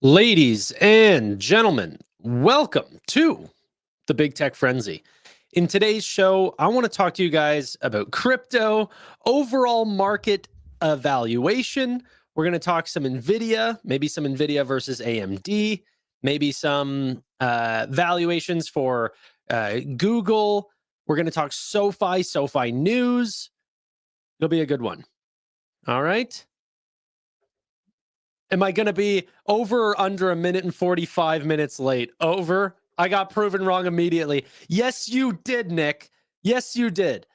Ladies and gentlemen, welcome to the Big Tech Frenzy. In today's show, I want to talk to you guys about crypto, overall market evaluation. We're going to talk some Nvidia, maybe some Nvidia versus AMD, maybe some valuations for Google. We're going to talk Sofi news. It'll be a good one. All right. Am I going to be over or under a minute and 45 minutes late? Over. I got proven wrong immediately. Yes, you did, Nick. Yes, you did.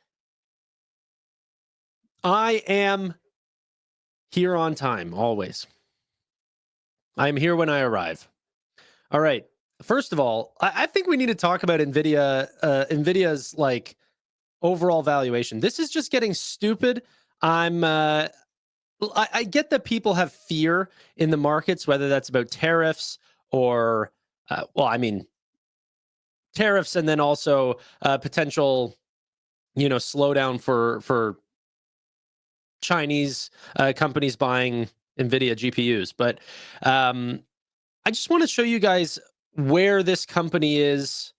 I am here on time, always. I'm here when I arrive. All right. First of all, I think we need to talk about Nvidia's like overall valuation. This is just getting stupid. I get that people have fear in the markets, whether that's about tariffs or, tariffs, and then also potential, slowdown for Chinese companies buying Nvidia GPUs. But I just want to show you guys where this company is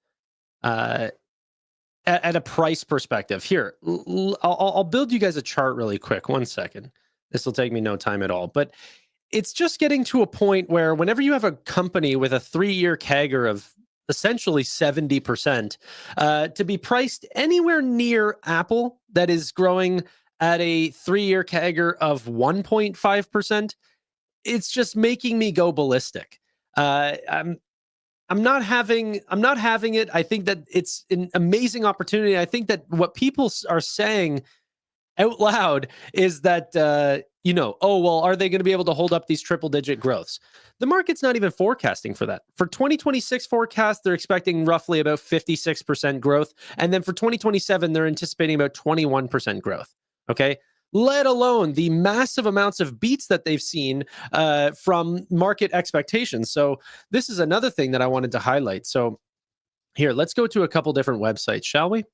at a price perspective. Here, I'll build you guys a chart really quick. 1 second. This will take me no time at all. But it's just getting to a point where whenever you have a company with a 3-year CAGR of essentially 70%, to be priced anywhere near Apple that is growing at a 3-year CAGR of 1.5%, it's just making me go ballistic. I'm not having it. I think that it's an amazing opportunity. I think that what people are saying out loud is that are they going to be able to hold up these triple digit growths? The market's not even forecasting for that. For 2026 forecast, they're expecting roughly about 56% growth, and then for 2027 they're anticipating about 21% growth. Okay, let alone the massive amounts of beats that they've seen from market expectations. So this is another thing that I wanted to highlight. So here, let's go to a couple different websites, shall we?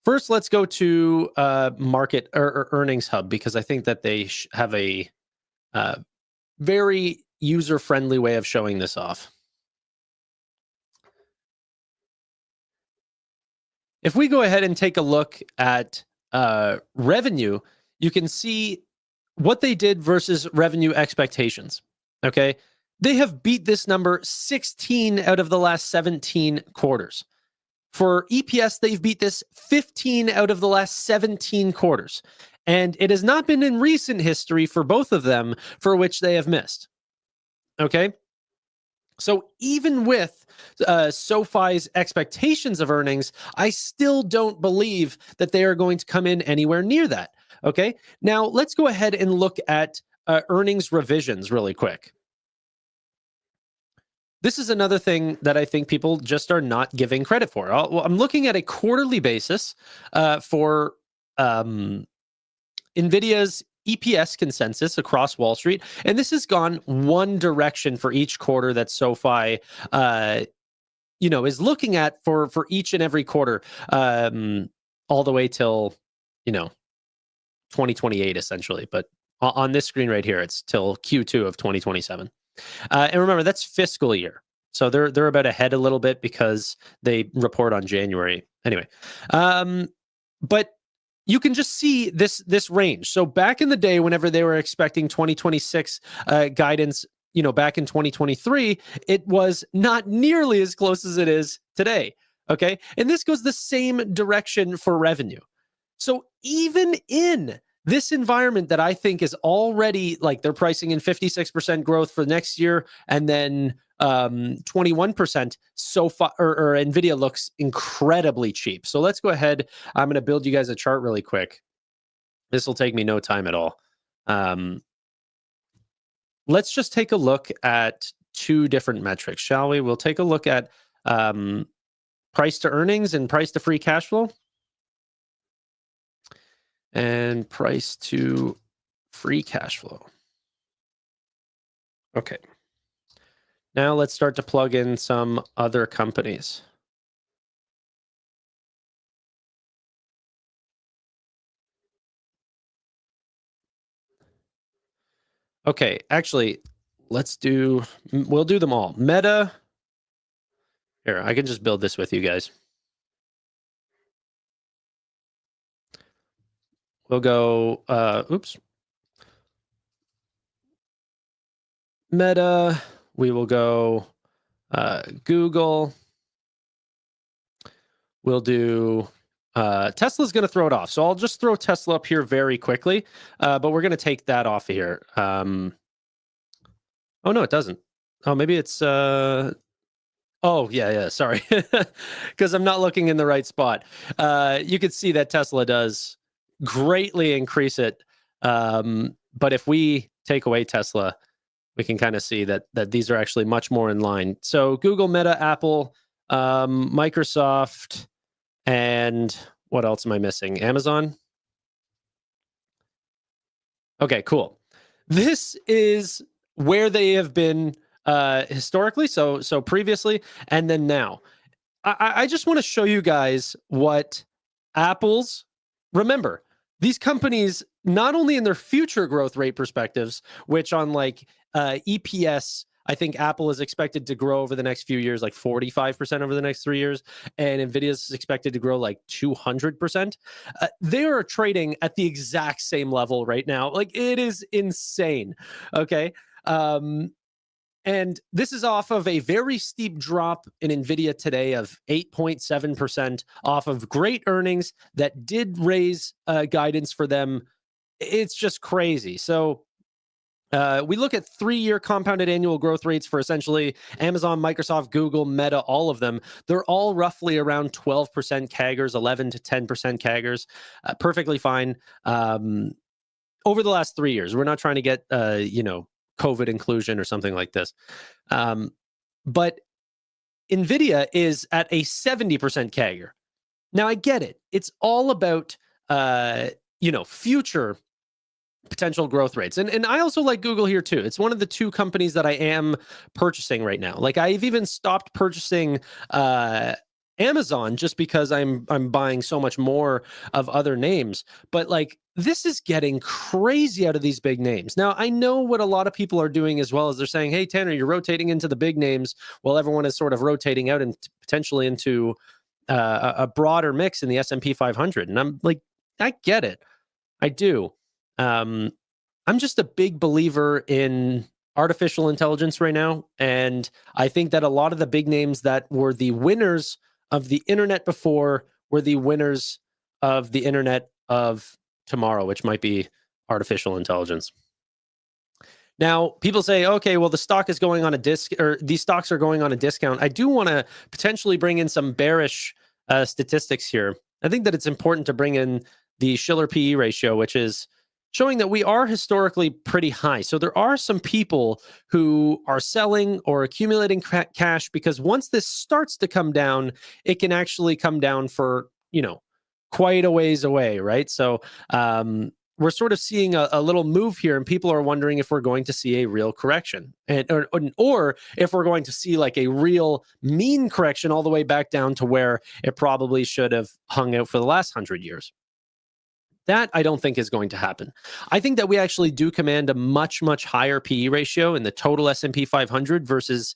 First, let's go to Market or Earnings Hub, because I think that they have a very user-friendly way of showing this off. If we go ahead and take a look at revenue, you can see what they did versus revenue expectations. Okay, they have beat this number 16 out of the last 17 quarters. For EPS, they've beat this 15 out of the last 17 quarters. And it has not been in recent history for both of them for which they have missed. Okay? So even with SoFi's expectations of earnings, I still don't believe that they are going to come in anywhere near that. Okay? Now, let's go ahead and look at earnings revisions really quick. This is another thing that I think people just are not giving credit for. I'm looking at a quarterly basis for Nvidia's EPS consensus across Wall Street, and this has gone one direction for each quarter that SoFi, is looking at for each and every quarter, all the way till 2028 essentially. But on this screen right here, it's till Q2 of 2027. And remember, that's fiscal year. So they're about ahead a little bit because they report on January. Anyway, but you can just see this range. So back in the day, whenever they were expecting 2026 guidance, back in 2023, it was not nearly as close as it is today. Okay. And this goes the same direction for revenue. So even in this environment that I think is already like they're pricing in 56% growth for next year, and then 21% so far, or Nvidia looks incredibly cheap. So let's go ahead. I'm going to build you guys a chart really quick. This will take me no time at all. Let's just take a look at two different metrics, shall we? We'll take a look at price to earnings and price to free cash flow. And price to free cash flow. Okay. Now let's start to plug in some other companies. Okay, actually, we'll do them all. Meta. Here, I can just build this with you guys. We'll go, Meta. We will go Google. We'll do Tesla's going to throw it off. So I'll just throw Tesla up here very quickly, but we're going to take that off of here. Oh, no, it doesn't. Oh, maybe it's... Oh, yeah, sorry. Because I'm not looking in the right spot. You can see that Tesla does greatly increase it. But if we take away Tesla, we can kind of see that these are actually much more in line. So Google, Meta, Apple, Microsoft, and what else am I missing? Amazon? Okay, cool. This is where they have been historically, so previously, and then now. I just want to show you guys what Apple's... Remember, these companies, not only in their future growth rate perspectives, which on like EPS, I think Apple is expected to grow over the next few years like 45% over the next 3 years, and Nvidia is expected to grow like 200%. They are trading at the exact same level right now. Like, it is insane. Okay. And this is off of a very steep drop in Nvidia today of 8.7% off of great earnings that did raise guidance for them. It's just crazy. So we look at 3-year compounded annual growth rates for essentially Amazon, Microsoft, Google, Meta, all of them. They're all roughly around 12% CAGRs, 11 to 10% CAGRs. Perfectly fine. Over the last 3 years, we're not trying to get, COVID inclusion or something like this. But Nvidia is at a 70% CAGR. Now, I get it. It's all about, future potential growth rates. And I also like Google here too. It's one of the 2 companies that I am purchasing right now. Like, I've even stopped purchasing Amazon just because I'm buying so much more of other names. But like, this is getting crazy out of these big names. Now, I know what a lot of people are doing as well, as they're saying, hey, Tanner, you're rotating into the big names while everyone is sort of rotating out and potentially into a broader mix in the S&P 500. And I'm like, I get it. I do. I'm just a big believer in artificial intelligence right now. And I think that a lot of the big names that were the winners of the internet before were the winners of the internet of tomorrow, which might be artificial intelligence. Now, people say, okay, well, the stock is going on a these stocks are going on a discount. I do want to potentially bring in some bearish statistics here. I think that it's important to bring in the Shiller PE ratio, which is showing that we are historically pretty high. So there are some people who are selling or accumulating cash, because once this starts to come down, it can actually come down for, quite a ways away, right? So we're sort of seeing a little move here, and people are wondering if we're going to see a real correction, or if we're going to see like a real mean correction all the way back down to where it probably should have hung out for the last 100 years. That I don't think is going to happen. I think that we actually do command a much, much higher PE ratio in the total S&P 500 versus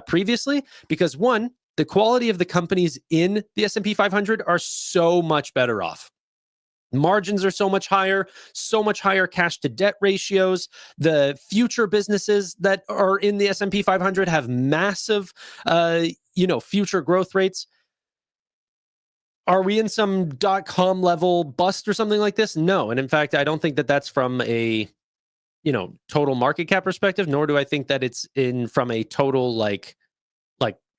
previously, because one, the quality of the companies in the S&P 500 are so much better off. Margins are so much higher cash to debt ratios. The future businesses that are in the S&P 500 have massive, future growth rates. Are we in some .com level bust or something like this? No. And in fact, I don't think that that's from a, total market cap perspective, nor do I think that it's in from a total, like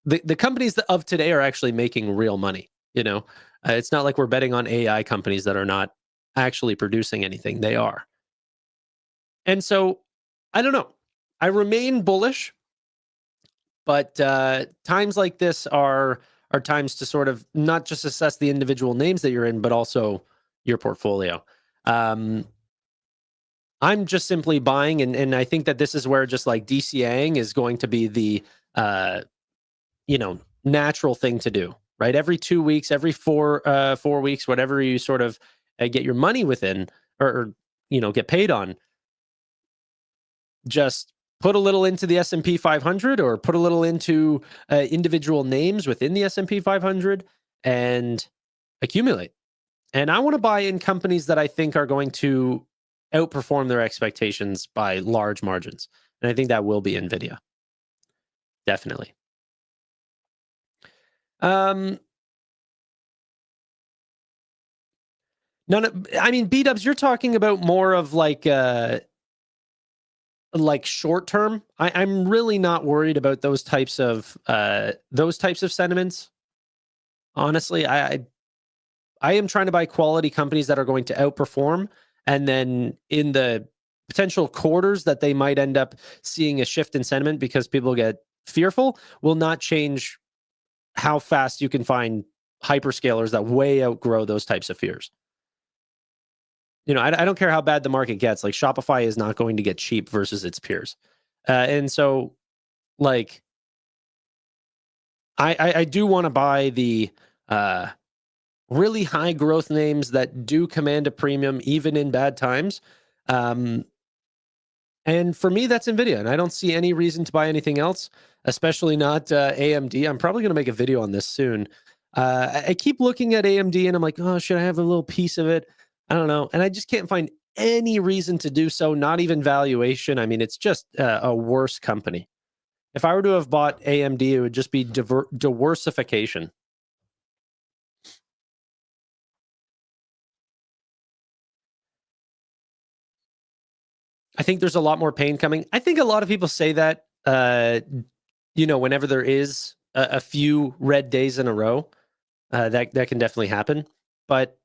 the companies of today are actually making real money. It's not like we're betting on AI companies that are not actually producing anything. They are. And so I don't know. I remain bullish, but times like this are times to sort of not just assess the individual names that you're in, but also your portfolio. I'm just simply buying, and I think that this is where just like DCAing is going to be the natural thing to do, right? Every 2 weeks, every 4 weeks, whatever you sort of get your money within, or get paid on, just put a little into the S&P 500 or put a little into individual names within the S&P 500 and accumulate. And I want to buy in companies that I think are going to outperform their expectations by large margins. And I think that will be Nvidia. Definitely. I mean, B-dubs, you're talking about more of like short term. I'm really not worried about those types of sentiments. Honestly, I am trying to buy quality companies that are going to outperform, and then in the potential quarters that they might end up seeing a shift in sentiment because people get fearful, will not change how fast you can find hyperscalers that way outgrow those types of fears. You know, I don't care how bad the market gets. Like Shopify is not going to get cheap versus its peers, and so like I do want to buy the really high growth names that do command a premium even in bad times. And for me, that's Nvidia, and I don't see any reason to buy anything else, especially not AMD. I'm probably going to make a video on this soon. I keep looking at AMD and I'm like, oh, should I have a little piece of it? I don't know. And I just can't find any reason to do so, not even valuation. I mean, it's just a worse company. If I were to have bought AMD, it would just be diversification. I think there's a lot more pain coming. I think a lot of people say that, whenever there is a few red days in a row, that can definitely happen. But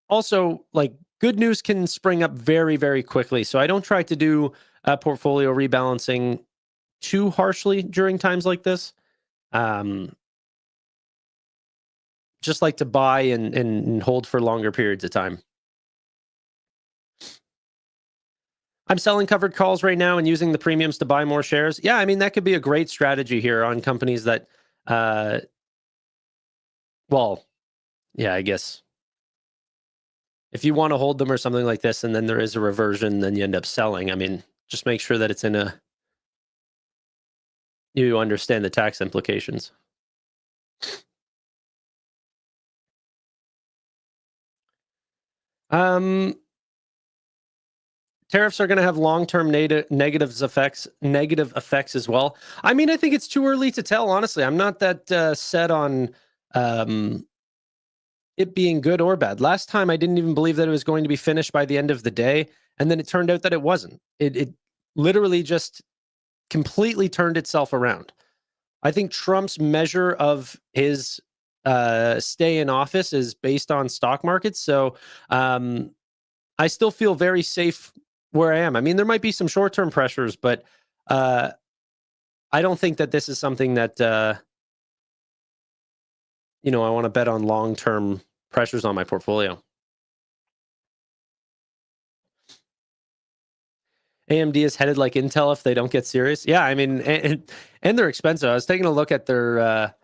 also, like, good news can spring up very, very quickly. So I don't try to do portfolio rebalancing too harshly during times like this. Just like to buy and hold for longer periods of time. I'm selling covered calls right now and using the premiums to buy more shares. Yeah, I mean, that could be a great strategy here on companies that, yeah, I guess if you want to hold them or something like this, and then there is a reversion, then you end up selling. I mean, just make sure that it's you understand the tax implications. Tariffs are going to have long-term negative effects as well. I mean, I think it's too early to tell. Honestly, I'm not that set on it being good or bad. Last time, I didn't even believe that it was going to be finished by the end of the day, and then it turned out that it wasn't. It literally just completely turned itself around. I think Trump's measure of his stay in office is based on stock markets. So I still feel very safe where I am. I mean, there might be some short-term pressures, but I don't think that this is something that I want to bet on long-term pressures on my portfolio. AMD is headed like Intel if they don't get serious. Yeah, I mean, and they're expensive. I was taking a look at their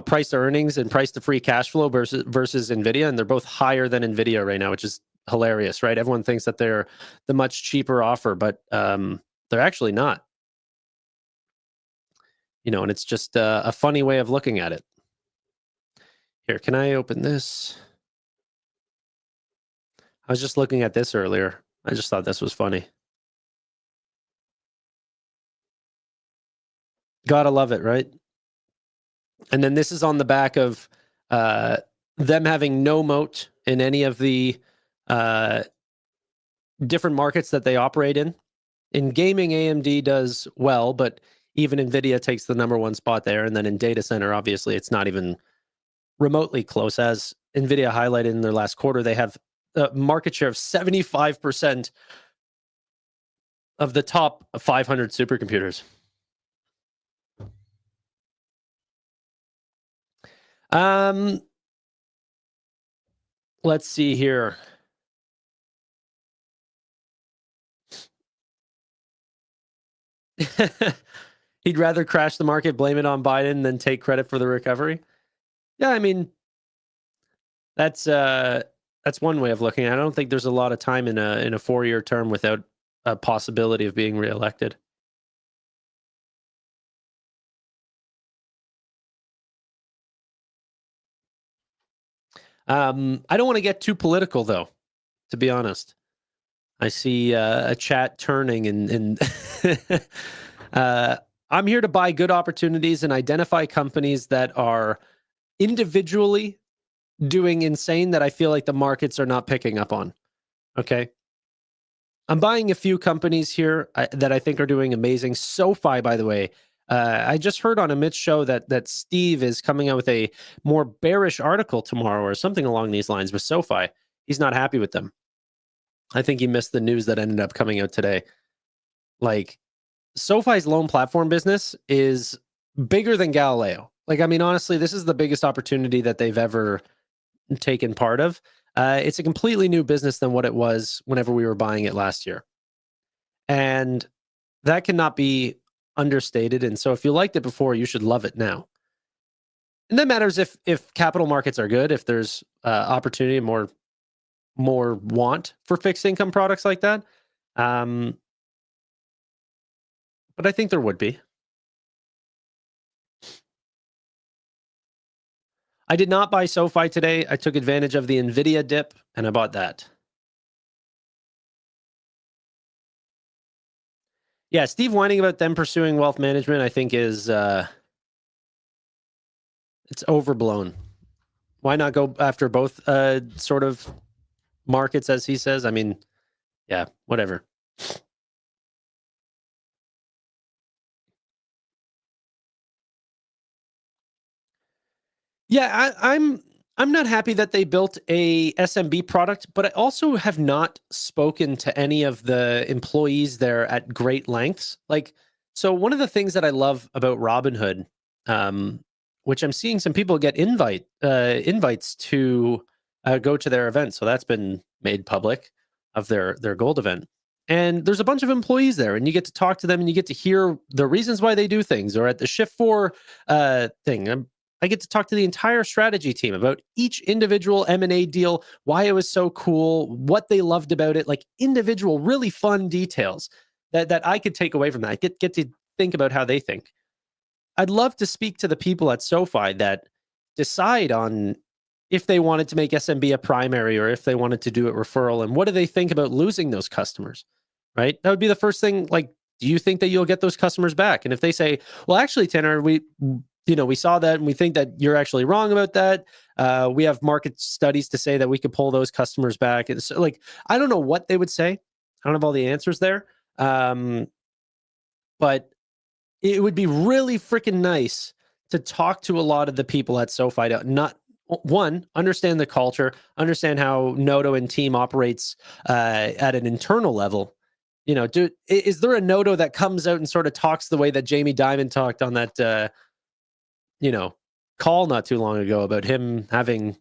price to earnings and price to free cash flow versus Nvidia, and they're both higher than Nvidia right now, which is hilarious, right? Everyone thinks that they're the much cheaper offer, but they're actually not. And it's just a funny way of looking at it. Here, can I open this? I was just looking at this earlier. I just thought this was funny. Gotta love it, right? And then this is on the back of them having no moat in any of the different markets that they operate in. In gaming, AMD does well, but even Nvidia takes the number one spot there. And then in data center, obviously, it's not even remotely close. As Nvidia highlighted in their last quarter, they have a market share of 75% of the top 500 supercomputers. Let's see here. He'd rather crash the market, blame it on Biden, than take credit for the recovery. Yeah, I mean, that's one way of looking at it. I don't think there's a lot of time in a 4-year term without a possibility of being reelected. I don't want to get too political, though, to be honest. I see a chat turning, and uh, I'm here to buy good opportunities and identify companies that are individually doing insane that I feel like the markets are not picking up on. Okay. I'm buying a few companies here that I think are doing amazing. Sofi, by the way, I just heard on Amit's show that Steve is coming out with a more bearish article tomorrow or something along these lines with Sofi. He's not happy with them. I think he missed the news that ended up coming out today. Like, SoFi's loan platform business is bigger than Galileo. Like, I mean, honestly, this is the biggest opportunity that they've ever taken part of. It's a completely new business than what it was whenever we were buying it last year. And that cannot be understated. And so if you liked it before, you should love it now. And that matters if capital markets are good, if there's opportunity and more want for fixed income products like that. Um, but I think there would be. I did not buy SoFi today. I took advantage of the Nvidia dip and I bought that. Yeah, Steve whining about them pursuing wealth management, I think is it's overblown. Why not go after both sort of markets, as he says? I mean, yeah, whatever. Yeah, I'm not happy that they built a SMB product, but I also have not spoken to any of the employees there at great lengths. Like, so one of the things that I love about Robinhood, um, which I'm seeing some people get invites to go to their event, so that's been made public of their gold event. And there's a bunch of employees there, and you get to talk to them, and you get to hear the reasons why they do things. Or at the Shift Four thing, I get to talk to the entire strategy team about each individual M&A deal, why it was so cool, what they loved about it, like individual, really fun details that I could take away from that. I get to think about how they think. I'd love to speak to the people at SoFi that decide on if they wanted to make SMB a primary or if they wanted to do it referral, and what do they think about losing those customers, right? That would be the first thing. Like, do you think that you'll get those customers back? And if they say, well, actually, Tanner, we saw that and we think that you're actually wrong about that. We have market studies to say that we could pull those customers back. It's like, I don't know what they would say. I don't have all the answers there. But it would be really freaking nice to talk to a lot of the people at SoFi to not one, understand the culture, understand how Noto and team operates at an internal level. You know, is there a Noto that comes out and sort of talks the way that Jamie Dimon talked on that you know, call not too long ago about him having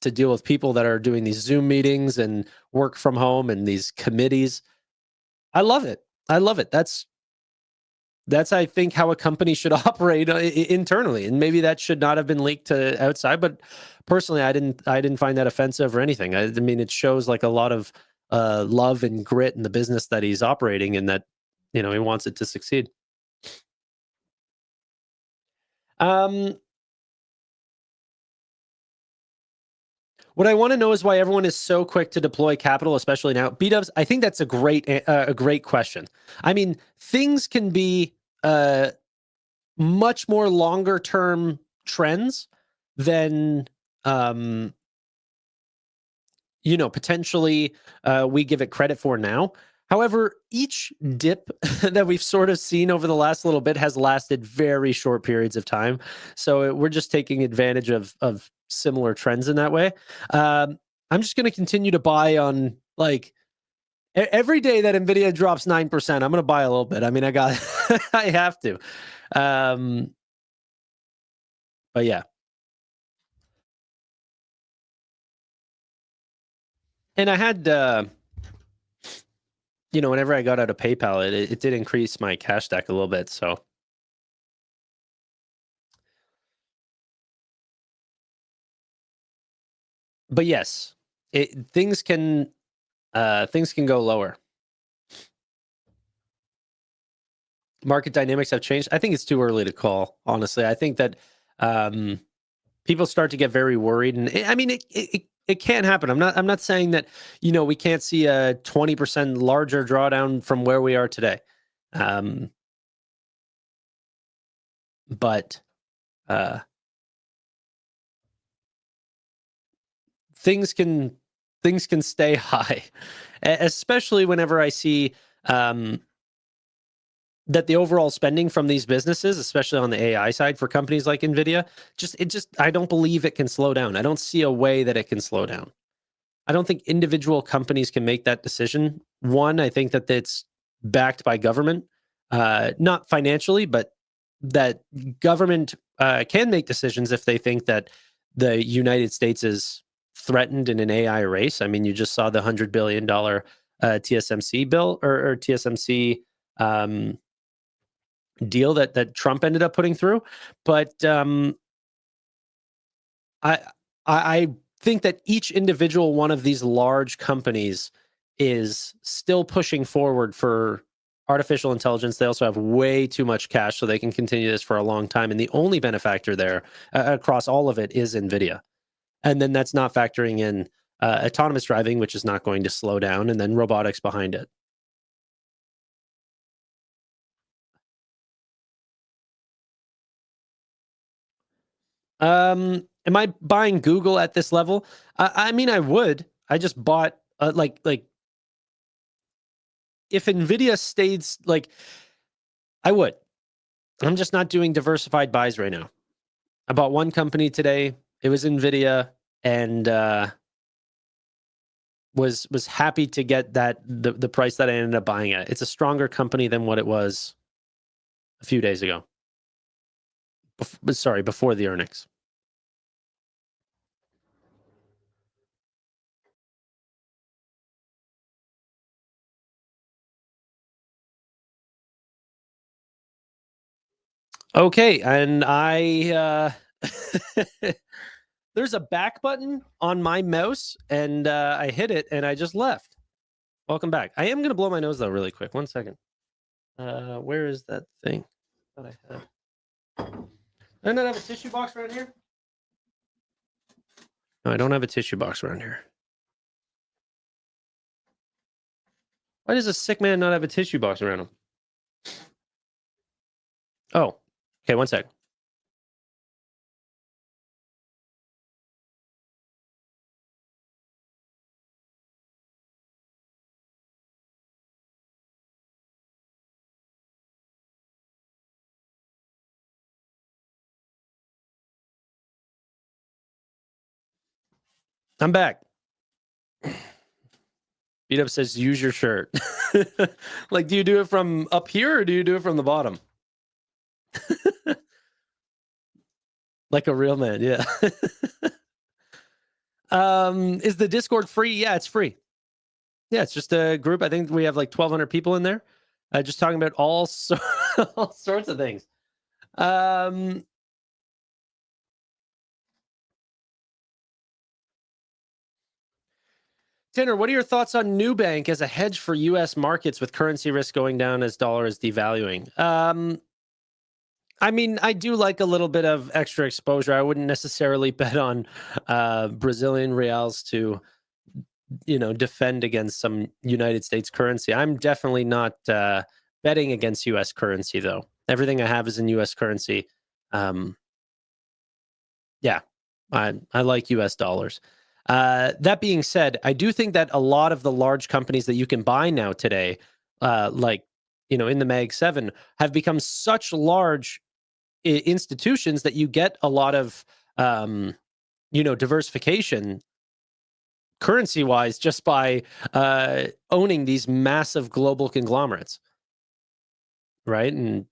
to deal with people that are doing these Zoom meetings and work from home and these committees? I love it. I love it. That's I think how a company should operate internally, and maybe that should not have been leaked to outside. But personally, I didn't find that offensive or anything. I mean, it shows like a lot of love and grit in the business that he's operating, and that he wants it to succeed. Um, What I want to know is why everyone is so quick to deploy capital, especially now. B-dubs, I think that's a great question. I mean, things can be much more longer term trends than um, potentially we give it credit for now. However, each dip that we've sort of seen over the last little bit has lasted very short periods of time. So we're just taking advantage of similar trends in that way. I'm just going to continue to buy on like every day that Nvidia drops 9%. I'm going to buy a little bit. I mean, I have to. Um, but yeah, and I had whenever I got out of PayPal, it did increase my cash stack a little bit. So, but yes, things can go lower. Market dynamics have changed. I think it's too early to call. Honestly, I think that um, people start to get very worried. And I mean, it can happen. I'm not saying that, we can't see a 20% larger drawdown from where we are today. But uh, things can stay high, especially whenever I see that the overall spending from these businesses, especially on the AI side for companies like Nvidia, I don't believe it can slow down. I don't see a way that it can slow down. I don't think individual companies can make that decision. One, I think that it's backed by government, not financially, but that government can make decisions if they think that the United States is threatened in an AI race. I mean, you just saw the $100 billion TSMC bill or TSMC deal that Trump ended up putting through. But I think that each individual one of these large companies is still pushing forward for artificial intelligence. They also have way too much cash, so they can continue this for a long time. And the only benefactor there across all of it is Nvidia. And then that's not factoring in autonomous driving, which is not going to slow down, and then robotics behind it. Am I buying Google at this level? I mean, I would. I just bought like if Nvidia stays like, I would. I'm just not doing diversified buys right now. I bought one company today. It was Nvidia, and was happy to get that the price that I ended up buying at. It's a stronger company than what it was a few days ago. Before the earnings. Okay, and there's a back button on my mouse, and I hit it, and I just left. Welcome back. I am gonna blow my nose though, really quick. 1 second. Where is that thing that I had? Do I not have a tissue box around here? No, I don't have a tissue box around here. Why does a sick man not have a tissue box around him? Oh, okay. 1 sec. I'm back. Beat up says use your shirt. Like, do you do it from up here or do you do it from the bottom? Like a real man, yeah. Is the Discord free? Yeah, it's free. Yeah, it's just a group. I think we have like 1,200 people in there, just talking about all sorts of things. Tanner, what are your thoughts on Nubank as a hedge for U.S. markets with currency risk going down as dollar is devaluing? I mean, I do like a little bit of extra exposure. I wouldn't necessarily bet on Brazilian reals to, defend against some United States currency. I'm definitely not betting against U.S. currency, though. Everything I have is in U.S. currency. Yeah, I like U.S. dollars. That being said, I do think that a lot of the large companies that you can buy now today, like, in the Mag 7, have become such large institutions that you get a lot of, diversification currency-wise just by owning these massive global conglomerates, right? And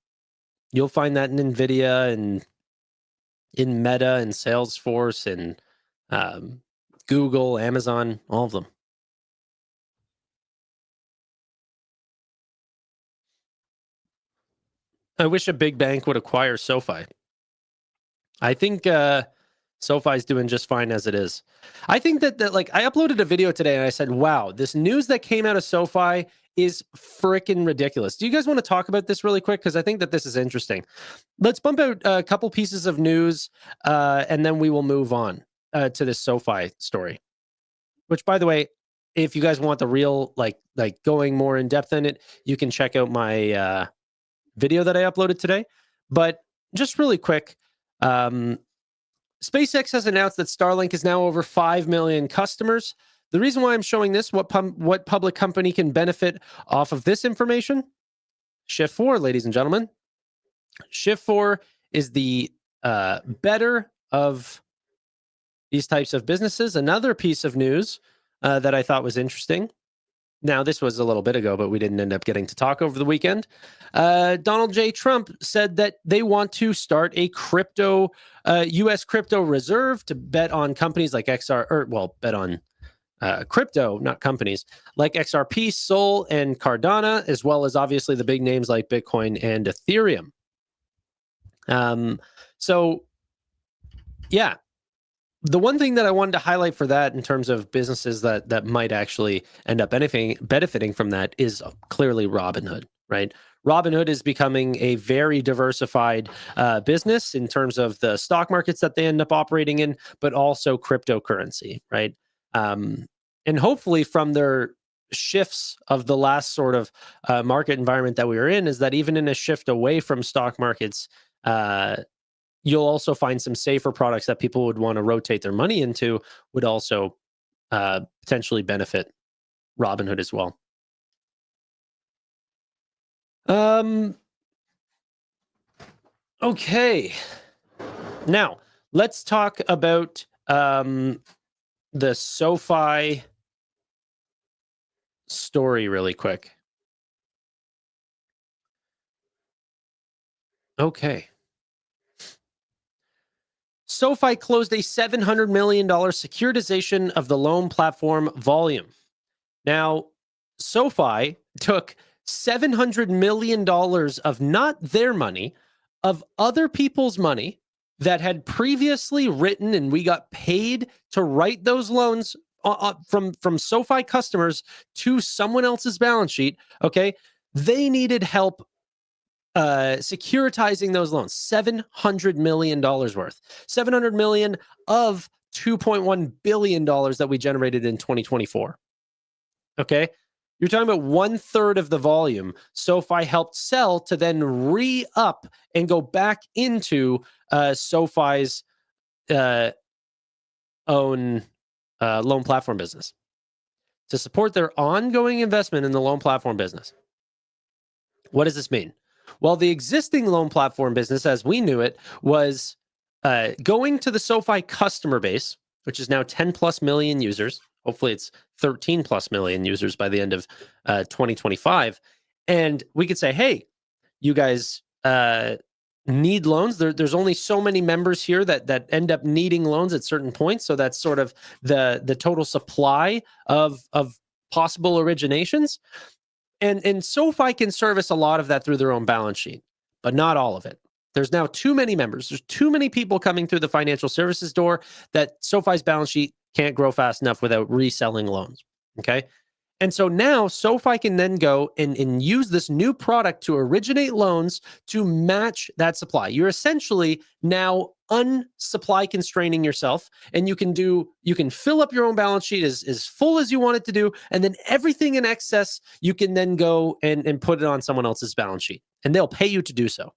you'll find that in Nvidia and in Meta and Salesforce and Google, Amazon, all of them. I wish a big bank would acquire Sofi. I think SoFi's doing just fine as it is. I think that like I uploaded a video today and I said, wow, this news that came out of SoFi is freaking ridiculous. Do you guys want to talk about this really quick? Because I think that this is interesting. Let's bump out a couple pieces of news, and then we will move on to this SoFi story. Which, by the way, if you guys want the real, like going more in depth in it, you can check out my video that I uploaded today. But just really quick, SpaceX has announced that Starlink is now over 5 million customers. The reason why I'm showing this, what public company can benefit off of this information? Shift 4, ladies and gentlemen. Shift 4 is the better of these types of businesses. Another piece of news that I thought was interesting. Now, this was a little bit ago, but we didn't end up getting to talk over the weekend. Donald J. Trump said that they want to start a U.S. crypto reserve to bet on companies like bet on crypto, not companies, like XRP, Sol, and Cardano, as well as obviously the big names like Bitcoin and Ethereum. So, yeah. The one thing that I wanted to highlight for that in terms of businesses that might actually end up benefiting from that is clearly Robinhood, right? Robinhood is becoming a very diversified business in terms of the stock markets that they end up operating in, but also cryptocurrency, right? And hopefully from their shifts of the last sort of market environment that we were in, is that even in a shift away from stock markets, you'll also find some safer products that people would want to rotate their money into, would also potentially benefit Robinhood as well. Okay. Now, let's talk about the SoFi story really quick. Okay. SoFi closed a $700 million securitization of the loan platform volume. Now, SoFi took $700 million of not their money, of other people's money that had previously written, and we got paid to write those loans from SoFi customers to someone else's balance sheet. Okay, they needed help securitizing those loans. $700 million worth. $700 million of $2.1 billion that we generated in 2024. Okay, you're talking about 1/3 of the volume SoFi helped sell to then re-up and go back into SoFi's own loan platform business to support their ongoing investment in the loan platform business. What does this mean? Well, the existing loan platform business, as we knew it, was going to the SoFi customer base, which is now 10 plus million users. Hopefully it's 13 plus million users by the end of 2025. And we could say, hey, you guys need loans. There's only so many members here that end up needing loans at certain points. So that's sort of the total supply of possible originations. And SoFi can service a lot of that through their own balance sheet, but not all of it. There's now too many members. There's too many people coming through the financial services door that SoFi's balance sheet can't grow fast enough without reselling loans. Okay. And so now SoFi can then go and use this new product to originate loans to match that supply. You're essentially now unsupply constraining yourself, and you can fill up your own balance sheet as full as you want it to do, and then everything in excess, you can then go and put it on someone else's balance sheet, and they'll pay you to do so.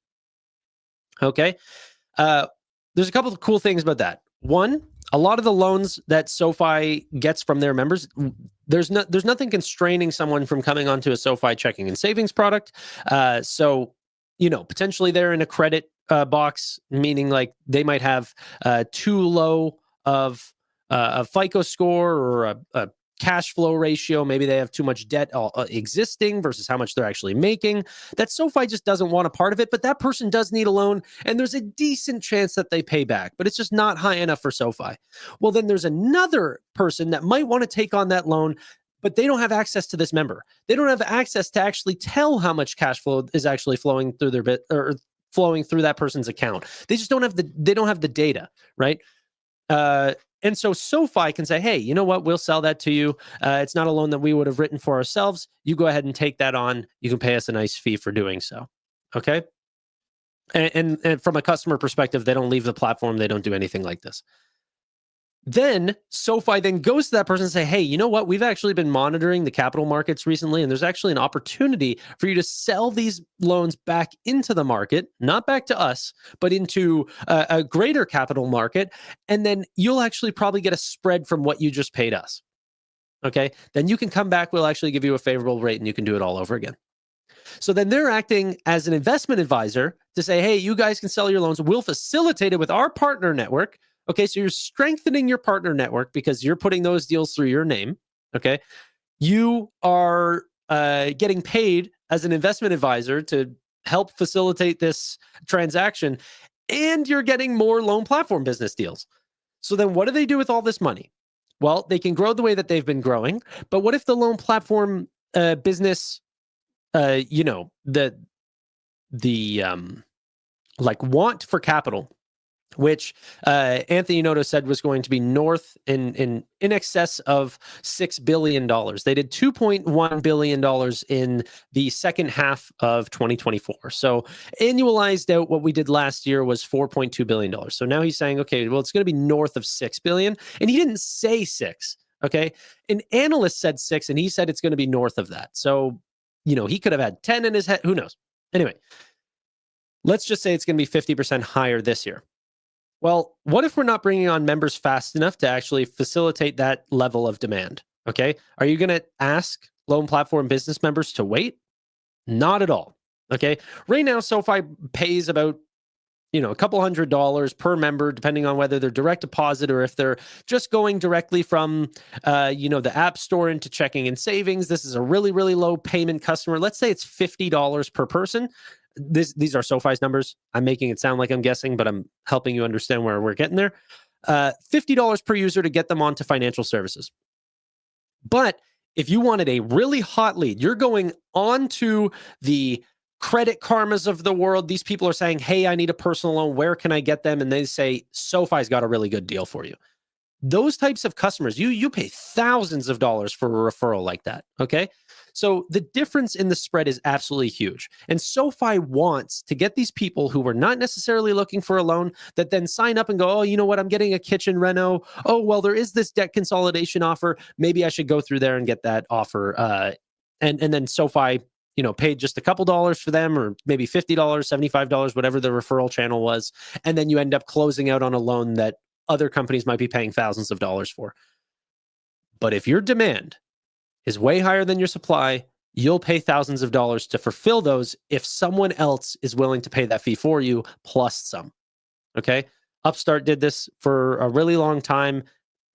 Okay. There's a couple of cool things about that. One, a lot of the loans that SoFi gets from their members, there's nothing constraining someone from coming onto a SoFi checking and savings product. So, potentially they're in a credit box, meaning like they might have too low of a FICO score or a cash flow ratio. Maybe they have too much debt existing versus how much they're actually making. That SoFi just doesn't want a part of it, but that person does need a loan, and there's a decent chance that they pay back, but it's just not high enough for SoFi. Well, then there's another person that might want to take on that loan, but they don't have access to this member. They don't have access to actually tell how much cash flow is actually flowing through their bit or flowing through that person's account. They just don't have the data, right? And so SoFi can say, hey, you know what? We'll sell that to you. It's not a loan that we would have written for ourselves. You go ahead and take that on. You can pay us a nice fee for doing so. Okay. And from a customer perspective, they don't leave the platform. They don't do anything like this. Then SoFi then goes to that person and say, hey, you know what? We've actually been monitoring the capital markets recently, and there's actually an opportunity for you to sell these loans back into the market, not back to us, but into a greater capital market. And then you'll actually probably get a spread from what you just paid us. Okay. Then you can come back. We'll actually give you a favorable rate and you can do it all over again. So then they're acting as an investment advisor to say, hey, you guys can sell your loans. We'll facilitate it with our partner network. Okay, so you're strengthening your partner network because you're putting those deals through your name. Okay, you are getting paid as an investment advisor to help facilitate this transaction, and you're getting more loan platform business deals. So then what do they do with all this money? Well, they can grow the way that they've been growing, but what if the loan platform business, the like want for capital, which Anthony Noto said was going to be north in excess of $6 billion. They did $2.1 billion in the second half of 2024. So annualized out, what we did last year was $4.2 billion. So now he's saying, okay, well, it's going to be north of $6 billion. And he didn't say 6, okay? An analyst said 6, and he said it's going to be north of that. So, he could have had 10 in his head. Who knows? Anyway, let's just say it's going to be 50% higher this year. Well, what if we're not bringing on members fast enough to actually facilitate that level of demand? Okay. Are you going to ask loan platform business members to wait? Not at all. Okay. Right now, SoFi pays about, a couple $100 per member, depending on whether they're direct deposit or if they're just going directly from, the app store into checking and savings. This is a really, really low payment customer. Let's say it's $50 per person. These are SoFi's numbers. I'm making it sound like I'm guessing, but I'm helping you understand where we're getting there. $50 per user to get them onto financial services. But if you wanted a really hot lead, you're going onto the Credit Karmas of the world. These people are saying, hey, I need a personal loan. Where can I get them? And they say, SoFi's got a really good deal for you. Those types of customers, you pay thousands of dollars for a referral like that, okay? So the difference in the spread is absolutely huge. And SoFi wants to get these people who were not necessarily looking for a loan that then sign up and go, oh, you know what, I'm getting a kitchen reno. Oh, well, there is this debt consolidation offer. Maybe I should go through there and get that offer. And then SoFi, paid just a couple dollars for them, or maybe $50, $75, whatever the referral channel was. And then you end up closing out on a loan that other companies might be paying thousands of dollars for. But if your demand is way higher than your supply, you'll pay thousands of dollars to fulfill those if someone else is willing to pay that fee for you, plus some. Okay? Upstart did this for a really long time.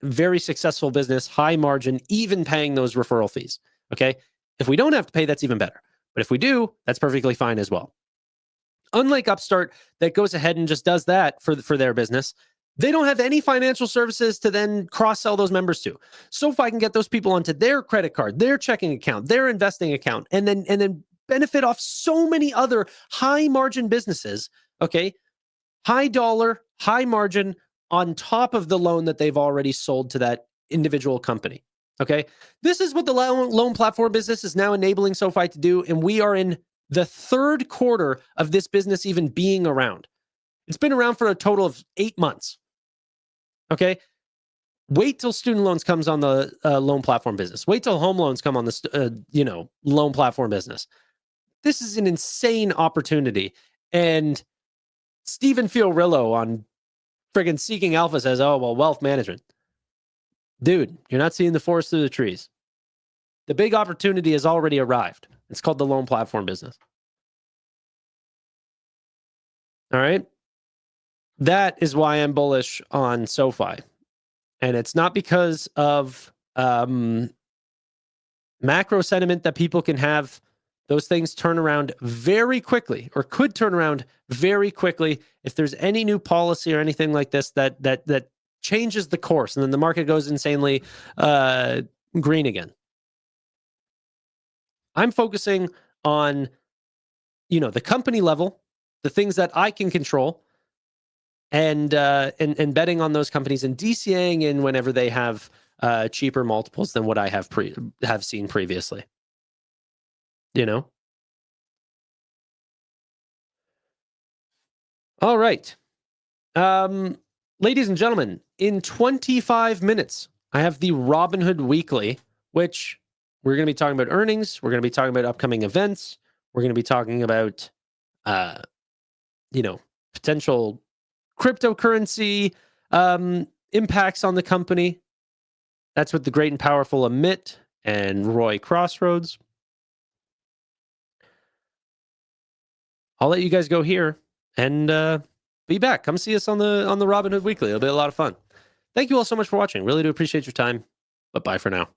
Very successful business, high margin, even paying those referral fees. Okay? If we don't have to pay, that's even better. But if we do, that's perfectly fine as well. Unlike Upstart, that goes ahead and just does that for their business, they don't have any financial services to then cross-sell those members to. SoFi can get those people onto their credit card, their checking account, their investing account, and then benefit off so many other high-margin businesses, okay? High dollar, high margin on top of the loan that they've already sold to that individual company, okay? This is what the loan platform business is now enabling SoFi to do, and we are in the third quarter of this business even being around. It's been around for a total of 8 months. Okay. Wait till student loans comes on the loan platform business. Wait till home loans come on the loan platform business. This is an insane opportunity. And Stephen Fiorillo on friggin' Seeking Alpha says, "Oh well, wealth management." Dude, you're not seeing the forest through the trees. The big opportunity has already arrived. It's called the loan platform business. All right. That is why I'm bullish on SoFi. And it's not because of macro sentiment that people can have those things turn around very quickly, or could turn around very quickly if there's any new policy or anything like this that changes the course, and then the market goes insanely green again. I'm focusing on, the company level, the things that I can control, and betting on those companies and DCAing in whenever they have cheaper multiples than what I have seen previously. You know. All right. Ladies and gentlemen, in 25 minutes, I have the Robinhood Weekly, which we're going to be talking about earnings. We're going to be talking about upcoming events. We're going to be talking about, potential cryptocurrency impacts on the company. That's with the great and powerful Amit and Roy Crossroads. I'll let you guys go here and be back. Come see us on the Robinhood Weekly. It'll be a lot of fun. Thank you all so much for watching. Really do appreciate your time. But bye for now.